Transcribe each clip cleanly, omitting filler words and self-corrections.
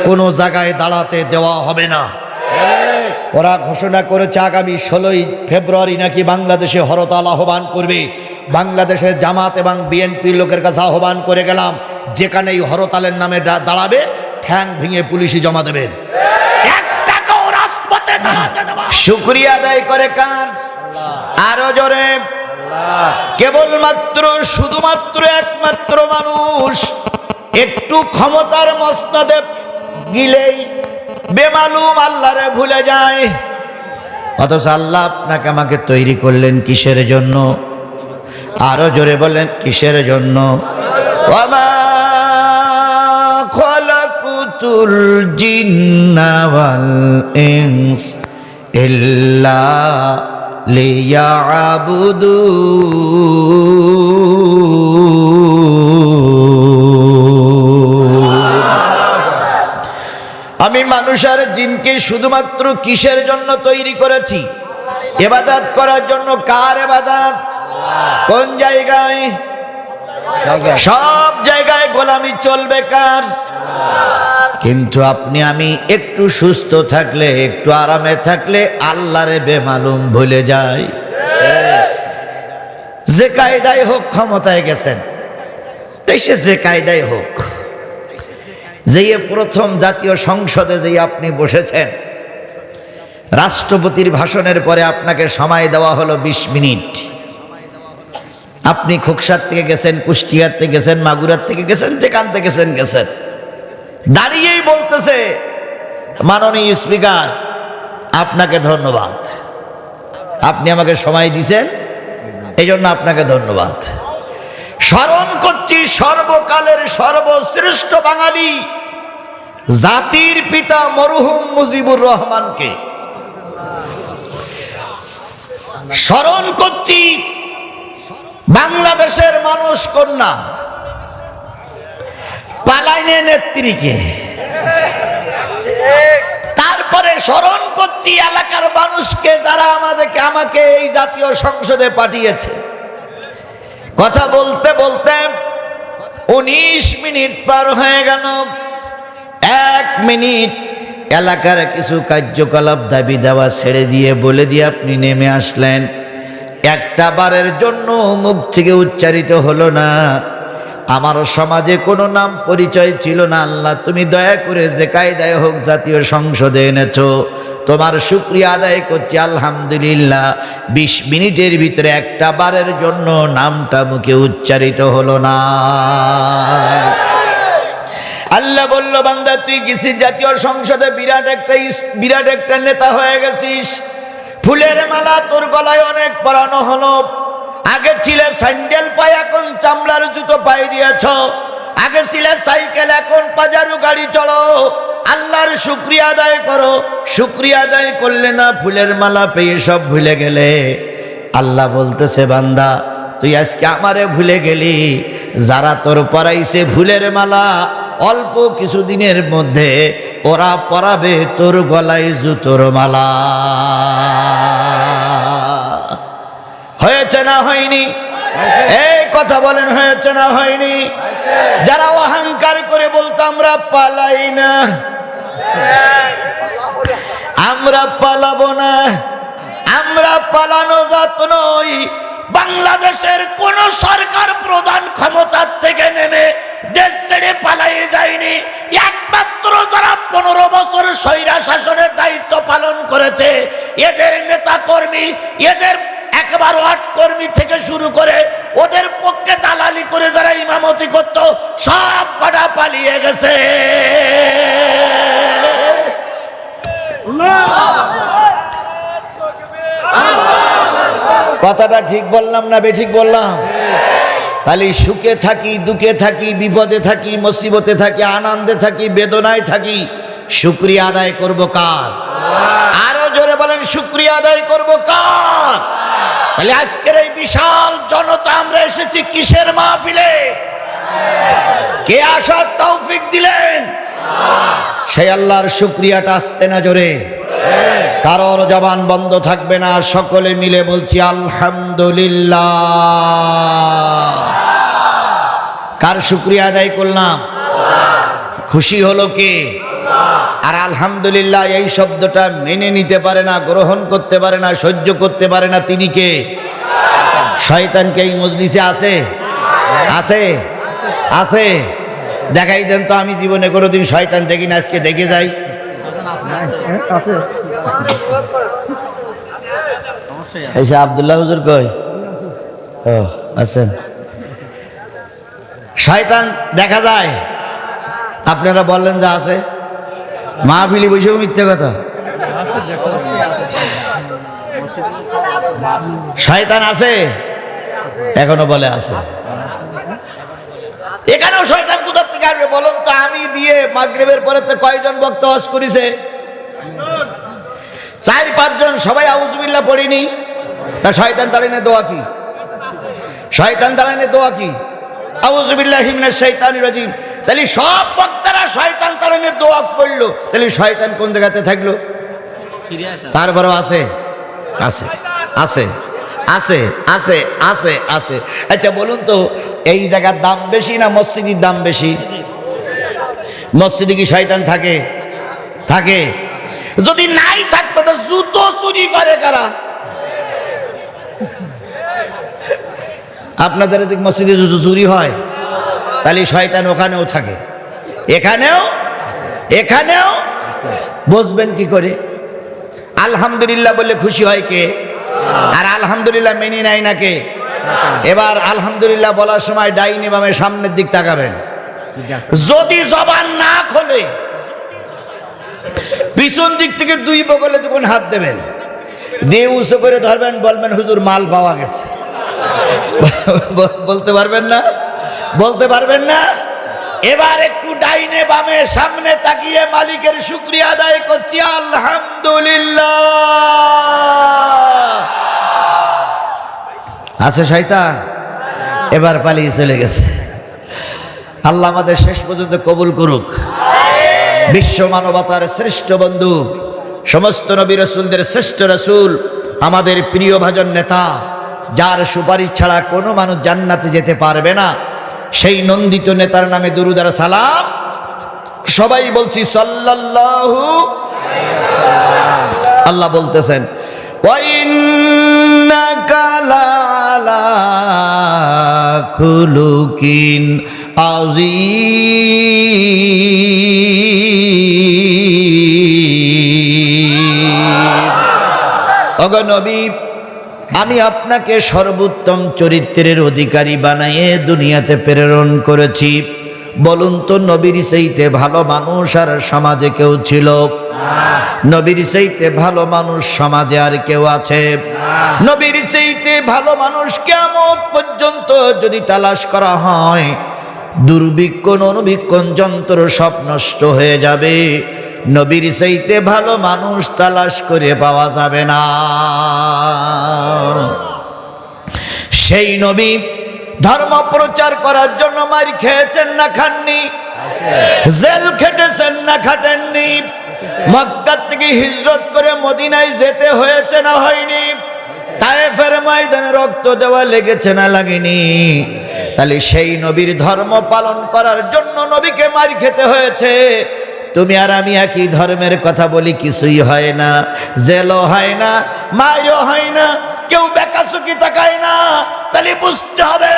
কোনো জায়গায় দাঁড়াতে দেওয়া হবে না। ওরা ঘোষণা করেছে আগামী 16ই ফেব্রুয়ারি নাকি বাংলাদেশে হরতাল আহ্বান করবে। বাংলাদেশের জামাত এবং বিএনপির লোকের কাছে আহ্বান করে গেলাম, যেখানেই হরতালের নামে দাঁড়াবে ঠ্যাং ভেঙে পুলিশে জমা দেবেন। শুকরিয়া আদায় করে কার? আরো জোরে। কেবলমাত্র শুধুমাত্র একমাত্র মানুষ একটু ক্ষমতার মসনদে গিলেই বেমালুম আল্লাহরে ভুলে যায়। অথচ আল্লাহ আপনাকে আমাকে তৈরি করলেন কিসের জন্য? আরো জোরে বলেন, কিসের জন্য? ওয়ামা খালাকুতুল জিন্না ওয়াল ইনস ইল্লা লিয়াবুদুন। আমি মানুষ আর জিনকে শুধুমাত্র কিসের জন্য তৈরি করেছি? ইবাদত করার জন্য। কার ইবাদত? কোন জায়গায়? সব জায়গায় গোলামি চলবে কার? কিন্তু আপনি আমি একটু সুস্থ থাকলে, একটু আরামে থাকলে আল্লাহরে বেমালুম ভুলে যাই। যে কায়দায় হোক ক্ষমতায় গেছেন, তাই সে যে কায়দায় হোক, যে প্রথম জাতীয় সংসদে যে আপনি বসেছেন, রাষ্ট্রপতির ভাষণের পরে আপনাকে সময় দেওয়া হলো 20 মিনিট। আপনি খোকসার থেকে গেছেন, কুষ্টিয়ার থেকে গেছেন, মাগুরার থেকে গেছেন, যেখান থেকে গেছেন, দাঁড়িয়েই বলতেছে, মাননীয় স্পিকার আপনাকে ধন্যবাদ, আপনি আমাকে সময় দিয়েছেন, এই জন্য আপনাকে ধন্যবাদ। স্মরণ করছি সর্বকালের সর্বশ্রেষ্ঠ বাঙালি জাতির পিতা মরহুম মুজিবুর রহমানকে। স্মরণ করছি বাংলাদেশের মানুষ কন্যা পালাইনে নেত্রীকে। তারপরে স্মরণ করছি এলাকার মানুষকে, যারা আমাকে এই জাতীয় সংসদে পাঠিয়েছে। কথা বলতে বলতে 19 মিনিট পার হয়ে গেল। 1 মিনিট এলাকার কিছু কার্যকলাপ দাবি দেওয়া ছেড়ে দিয়ে বলে দিয়ে আপনি নেমে আসলেন। একটা বারের জন্য মুখ থেকে উচ্চারিত হলো না, আমার সমাজে কোনো নাম পরিচয় ছিল না। আল্লাহ তুমি দয়া করে যে কায়দায় হোক জাতীয় সংসদে এনেছো, তোমার শুকরিয়া আদায় করছি, আলহামদুলিল্লাহ। 20 মিনিটের ভিতরে একটা বারের জন্য নামটা মুখে উচ্চারিত হলো না। আল্লাহ বলল, বান্দা তুই গেছিস জাতীয় সংসদে, বিরাট একটা নেতা হয়ে গেছিস। ফুলের মালা তোর গলায় অনেক পরানো হলো। আগে ছিলে স্যান্ডেল পায়ে, এখন চামড়ার জুতো পায়ে দিয়েছ। আগে ছিলে সাইকেল, এখন পাজারু গাড়ি চলো। আল্লাহর শুকরিয়া আদায় করো। শুকরিয়া আদায় করলে না, ফুলের মালা পেয়ে সব ভুলে গেলে। আল্লাহ বলতেছে, বান্দা তুই আজকে আমারে ভুলে গেলি। যারা তোর পরাইছে ফুলের মালা, অল্প কিছুদিনের মধ্যে ওরা পরাবে তোর গলায় জুতোর মালা। হয়েছে না হয়নি? এই কথা বলেন, হয়েছে না হয়নি? যারা অহংকার করে বলতো আমরা পালাই না, আমরা পালাবো না, আমরা পালানো জাত নই। বাংলাদেশের কোন সরকার প্রধান ক্ষমতার থেকে নেমে দেশ ছেড়ে পালিয়ে যায়নি। একমাত্র যারা 15 বছর স্বৈরা শাসনের দায়িত্ব পালন করেছে, এদের নেতা কর্মী, এদের একবার ওয়ার্ড কর্মী থেকে শুরু করে ওদের পক্ষে দালালি করে যারা ইমামতি করত, সব কটা পালিয়ে গেছে। কথাটা ঠিক বললাম না বেঠিক বললাম? খালি সুখে থাকি, দুঃখে থাকি, বিপদে থাকি, মুসিবতে থাকি, আনন্দে থাকি, বেদনায় থাকি, শুকরিয়া আদায় করব কার? আরো জোরে বলেন, শুকরিয়া আদায় করব কার? তাহলে আজকের এই বিশাল জনতা আমরা এসেছি কিসের মাহফিলে? কে আসার তৌফিক দিলেন? সেই আল্লাহর শুকরিয়াটা আসতে না জোরে, কারোর জবান বন্ধ থাকবে না, সকলে মিলে বলছি আলহামদুলিল্লাহ। কার শুকরিয়া আদায় করলাম? খুশি হলো কে? আর আলহামদুলিল্লাহ এই শব্দটা মেনে নিতে পারে না, গ্রহণ করতে পারে না, সহ্য করতে পারে না, তিনি কে? শয়তানকে এই মজলিসে আছে? আছে? আছে? দেখাই দেন তো, আমি জীবনে কোনোদিন শয়তান দেখি না, আজকে দেখে যাই। এই আব্দুল্লাহ হুজুর কই? ও আছেন। শয়তান দেখা যায়? আপনারা বললেন যে আছে। মাহফিলি বসেও মিথ্যে কথা। শয়তান আছে? এখনো বলে আছে। এখানেও শয়তান কোথা থেকে আসবে বলুন তো? আমি দিয়ে মাগরিবের পরে তো কয়জন বক্তা ওয়াজ করেছে? 4-5 জন, সবাই আউযুবিল্লাহ পড়িনি। তা শয়তান তাড়ানোর দোয়া কি? শয়তান তাড়ানোর দোয়া কি? আউযুবিল্লাহি মিনাশ শাইতানির রাজিম। তাহলে সব বক্তারা শয়তান তাড়ানোর দোয়া পড়লো, তাহলে শয়তান কোন জায়গাতে থাকলো? তারপরও আছে, আছে, আছে, আছে, আছে, আছে, আছে। আচ্ছা বলুন তো, এই জায়গার দাম বেশি না মসজিদের দাম বেশি? মসজিদে কি শয়তান থাকে? থাকে। যদি নাই থাকবে তো জুতো চুরি করে কারা? আপনাদের এদিকে মসজিদে জুতো চুরি হয়, তাহলে শয়তান ওখানেও থাকে, এখানেও, এখানেও। বুঝবেন কি করে? আলহামদুলিল্লাহ বললে খুশি হয় কে? আর আলহামদুলিল্লাহ মেনে নেয় না কে? এবার আলহামদুলিল্লাহ বলার সময় ডাইনি বামে সামনের দিক তাকাবেন। যদি জবান না খোলে পিছন দিক থেকে 2 বগলে 2 হাত দেবেন, দিয়ে উঁচু করে ধরবেন, বলবেন হুজুর মাল পাওয়া গেছে। বলতে পারবেন না? বলতে পারবেন না? এবার একটু ডাইনে বামে সামনে তাকিয়ে মালিকের শুকরিয়া আদায় করছি, আলহামদুলিল্লাহ। আছে শয়তান? এবার পালিয়ে চলে গেছে। আল্লাহ আমাদের শেষ পর্যন্ত কবুল করুক। বিশ্ব মানবতার শ্রেষ্ঠ বন্ধু, সমস্ত নবী রাসূলদের শ্রেষ্ঠ রাসূল, আমাদের প্রিয় ভাজন নেতা, যার সুপারিশ ছাড়া কোনো মানুষ জান্নাতে যেতে পারবে না, সেই নন্দিত নেতার নামে দুরূদ আর সালাম সবাই বলছি সাল্লাল্লাহু। আল্লাহ বলতেছেন, ওয়া ইন্নাকা লাআলা খুলুকিন আযীম। ওগো নবী, আমি আপনাকে সর্বোত্তম চরিত্রের অধিকারী বানিয়ে দুনিয়াতে প্রেরণ করেছি। বলুন তো, নবীর চাইতে ভালো মানুষ আর সমাজে কেউ ছিল? নবীর চাইতে ভালো মানুষ সমাজে আর কেউ আছে? নবীর চাইতে ভালো মানুষ কিয়ামত পর্যন্ত যদি তালাশ করা হয়, দুর্ভিক্ষণ অনুবীক্ষণ যন্ত্র সব নষ্ট হয়ে যাবে। নবীর চাইতে ভালো মানুষ তালাশ করে পাওয়া যাবে না। সেই নবী ধর্ম প্রচার করার জন্য মার খেয়েছেন না খাননি? জেল খেটেছেন না খাটেননি? মক্কা থেকে হিজরত করে মদিনায় যেতে হয়েছে না হয়নি? তায়েফের ময়দানে রক্ত দেওয়া লেগেছে না লাগেনি? তাহলে সেই নবীর ধর্ম পালন করার জন্য নবীকে মার খেতে হয়েছে। তুমি আর আমি একই ধর্মের কথা বলি, কিছুই হয় না, জেলও হয় না, মাইরও হয় না, কেউ বেকাসুকি তাকায় না। তাহলে বুঝতে হবে,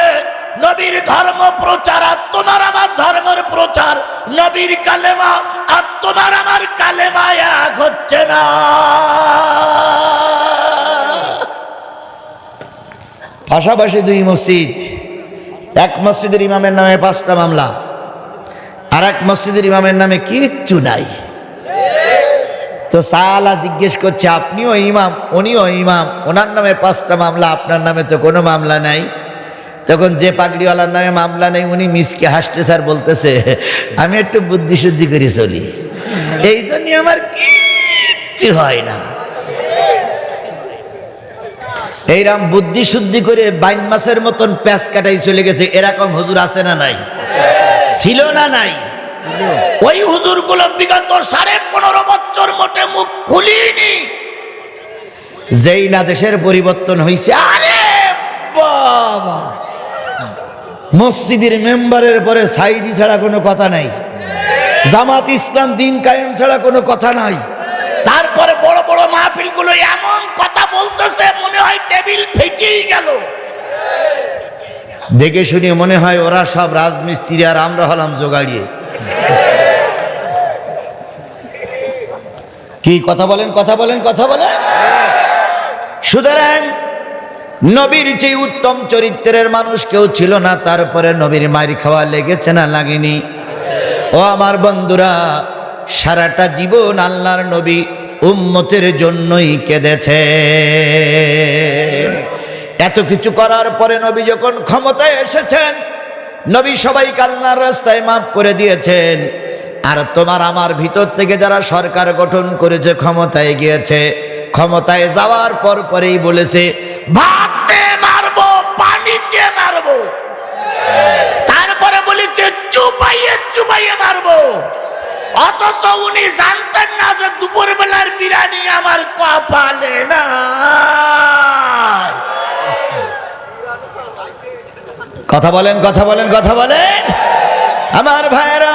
নবীর ধর্ম প্রচার আর তোমার আমার ধর্মের প্রচার, নবীর কালেমা আর তোমার আমার কালেমা এক হচ্ছে না। পাশাপাশি 2 মসজিদ, এক মসজিদের ইমামের নামে 5টা মামলা, আর এক মসজিদের ইমামের নামে কিচ্ছু নাই। তো সালা জিজ্ঞেস করছে, আপনিও ইমাম, উনিও ইমাম, ওনার নামে 5টা মামলা, আপনার নামে তো কোনো মামলা নাই। তখন যে পাগড়িওয়ালার নামে মামলা নেই উনি মিসকে হাসতে স্যার বলতেছে, আমি একটু বুদ্ধি শুদ্ধি করে চলি, এই জন্যই আমার কিচ্ছু হয় না। এইরকম বুদ্ধি শুদ্ধি করে 22 মাসের মতন প্যাঁচ কাটাই চলে গেছে, এরকম হুজুর আছে না নাই? ছিল না নাই? ওই হুজুরগুলো বিগত 15.5 বছর মোটে মুখ খুলিনি। যেই না দেশের পরিবর্তন হয়েছে, আরে বাবা, মসজিদের মেম্বারের পরে সাইদি ছাড়া কোনো কথা নাই। জামাত ইসলাম দিন কায়েম ছাড়া কোনো কথা নাই। তারপরে বড় বড় মাহফিলগুলো এমন কথা বলতেছে মনে হয় টেবিল ফেটেই গেল। দেখে শুনে মনে হয় ওরা সব রাজমিস্ত্রি আর আমরা হলাম জোগাড়িয়ে। কি কথা বলেন, কথা বলেন, কথা বলেন। সুতরাং নবীর চেয়ে উত্তম চরিত্রের মানুষ কেউ ছিল না। তারপরে নবীর মার খাওয়া লেগেছে না লাগেনি? ও আমার বন্ধুরা, সারাটা জীবন আল্লাহর নবী উম্মতের জন্যই কেঁদেছে। এত কিছু করার পরে নবী যখন ক্ষমতায় এসেছেন, নবী সবাইকে আল্লাহর রাস্তায় মাফ করে দিয়েছেন। আর তোমার আমার ভিতর থেকে যারা সরকার গঠন করেছে, ক্ষমতায় গিয়েছে, ক্ষমতায় যাওয়ার পর পরেই বলেছে ভাতে মারবো, পানিতে মারবো, তারপরে বলেছে চুপাইয়ে চুপাইয়ে মারবো। অথচ উনি জানতেন না যে দুপুর বেলার বিরিয়ানি আমার কপালে না। কথা বলেন, কথা বলেন, কথা বলেন। আমার ভাইয়েরা,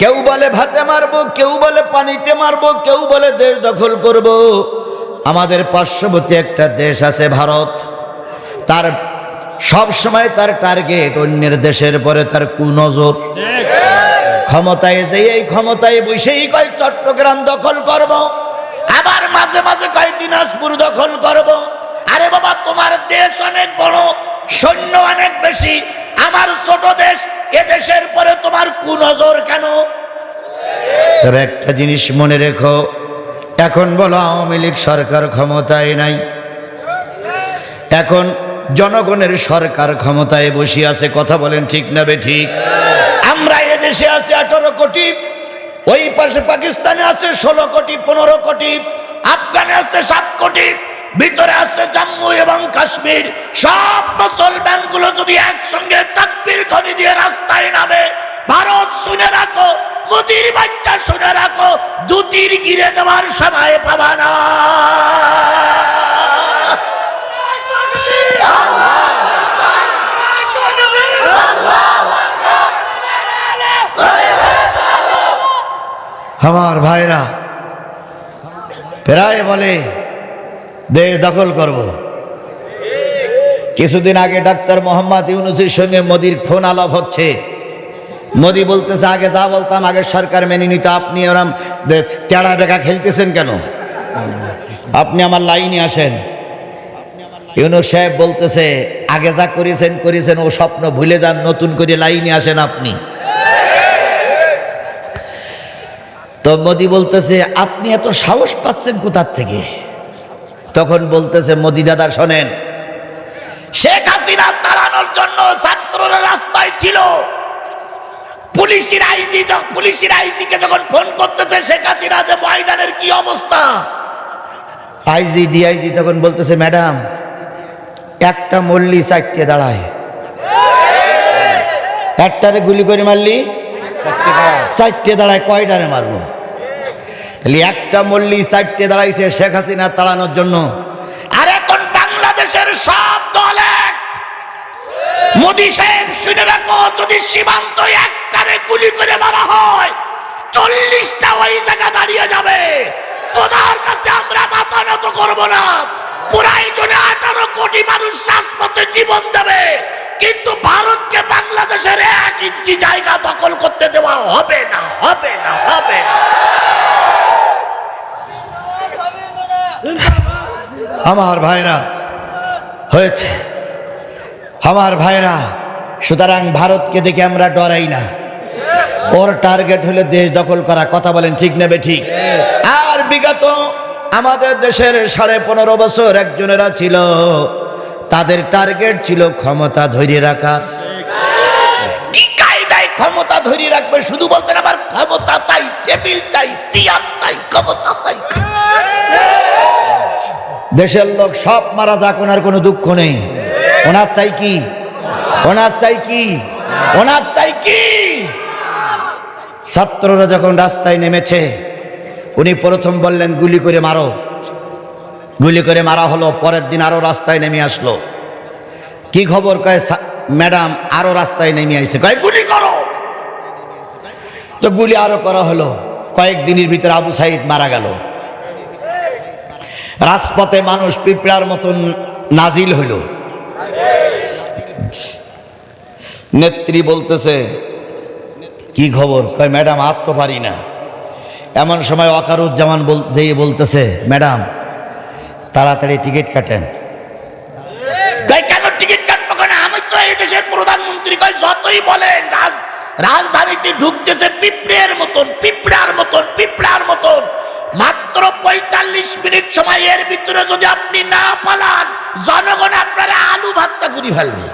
কেউ বলে ভাতে মারবো, কেউ বলে পানিতে মারবো, কেউ বলে দেশ দখল করব। আমাদের পার্শ্ববর্তী একটা দেশ আছে ভারত, তার সব সময় তার টার্গেট অন্যের দেশের পরে তার কুনজর। ক্ষমতায় যেই ক্ষমতায় বসেই কয় চট্টগ্রাম দখল করব, আবার মাঝে মাঝে কয় দিনাজপুর দখল করব। আরে বাবা, তোমার দেশ অনেক বড়, সৈন্য অনেক বেশি, আমার ছোট দেশ, এ দেশের পরে তোমার কুনজর কেন? তবে একটা জিনিস মনে রেখো, এখন বলো আওয়ামী লীগ সরকার ক্ষমতায় নাই, এখন জনগণের সরকার ক্ষমতায় বসে আছে। কথা বলেন ঠিক না বেঠিক? আমরা এ দেশে আছে 18 কোটি, ওই পাশে পাকিস্তানে আছে 16 কোটি 15 কোটি, আফগানে আছে 7 কোটি, ভিতরে আছে জম্মু এবং কাশ্মীর। সব মুসলমান গুলো যদি একসঙ্গে তাকবীর ধ্বনি দিয়ে রাস্তায় নামে, ভারত শুনে রাখো, মোদির বাচ্চা শুনে রাখো, দুটির গিরে দেওয়ার সময় পাবা না। আমার ভাইরা প্রায় বলে দেশ দখল করব। কিছুদিন আগে ডাক্তার মোহাম্মদ ইউনূসের সঙ্গে মোদির ফোন আলাপ হচ্ছে। মোদি বলতেছে আগে যা বলতাম আগে সরকার মেনে নিত, আপনি ওরম তেড়া বেকা খেলতেছেন কেন? আপনি আমার লাইনে আসেন। ইউনূস সাহেব বলতেছে আগে যা করেছেন করেছেন, ও স্বপ্ন ভুলে যান, নতুন করে লাইনে আসেন আপনি। তো মোদি বলতেছে আপনি এত সাহস পাচ্ছেন কোথার থেকে? তখন বলতেছে মোদি দাদা শোনেন, শেখ হাসিনা তাড়ানোর জন্য ছাত্ররা রাস্তায় ছিল, পুলিশের আইজিকে যখন ফোন করতেছে শেখ হাসিনা যে ময়দানের কি অবস্থা, আইজি ডিআইজি তখন বলতেছে ম্যাডাম একটা মল্লি 4টে দাঁড়ায়, একটারে গুলি করে মারলি 4টে দাঁড়ায়, কয়টারে মারবো? তাহলে একটা মল্লি 4টে দাঁড়াইছে শেখ হাসিনা তাড়ানোর জন্য। আর এখন বাংলাদেশের সব দল এক। মোদি সাহেব শুনে রাখো, যদি সীমান্ত একটারে গুলি করে মারা হয় 40টা ওই জায়গা দাঁড়িয়ে যাবে। তোমার কাছে আমরা মাথা নত করবো না। প্রয়োজনে 18 কোটি মানুষ রাজপথে জীবন দেবে, কিন্তু ভারতকে বাংলাদেশের 1 ইঞ্চি জায়গা দখল করতে দেওয়া হবে না, হবে না, হবে না। আমার ভাইরা হয়েছে, আমার ভাইরা, সুতরাং ভারতকে দেখে আমরা ডরাই না। ওর টার্গেট হলে দেশ দখল করা। কথা বলেন ঠিক নেবে ঠিক? আর বিগত আমাদের দেশের 15.5 বছর একজনেরা ছিল, তাদের টার্গেট ছিল ক্ষমতা ধরে রাখার। কি কায়দায় ক্ষমতা ধরে রাখবে? শুধু বলতেন আমার ক্ষমতা চাই, টেবিল চাই, চেয়ার চাই, ক্ষমতা চাই। দেশের লোক সব মারা যাক, ওনার কোনো দুঃখ নেই। ওনার চাই কি? ওনার চাই কি? ওনার চাই কি? ছাত্ররা যখন রাস্তায় নেমেছে, উনি প্রথম বললেন গুলি করে মারো। গুলি করে মারা হলো। পরের দিন আরো রাস্তায় নেমে আসলো। কি খবর? কয় ম্যাডাম আরো রাস্তায় নেমে আইছে, কয় গুলি করো। তো গুলি আরো করা হলো। কয়েকদিনের ভিতরে আবু সাইদ মারা গেল। রাজপথে মানুষ পিঁপড়ার মতন নাজিল হইল। নেত্রী বলতেছে কি খবর? কয় ম্যাডাম আর তো পারি না। এমন সময় ওয়াকারুজ্জামান যেই বলতেছে ম্যাডাম তাড়াতাড়ি টিকিট কাটেন। কয় কেন টিকিট কাটবো? কেন আমি তো এই দেশের প্রধানমন্ত্রী। কয় যতই বলেন রাজধানীতে ঢুকতেছে পিঁপড়ের মতন, পিঁপড়ার মতন, পিঁপড়ার মতন। মাত্র 45 মিনিট সময়, এর ভিতরে যদি আপনি না পালান জনগণ আপনারা আলু ভাতটা করে ফেলবে।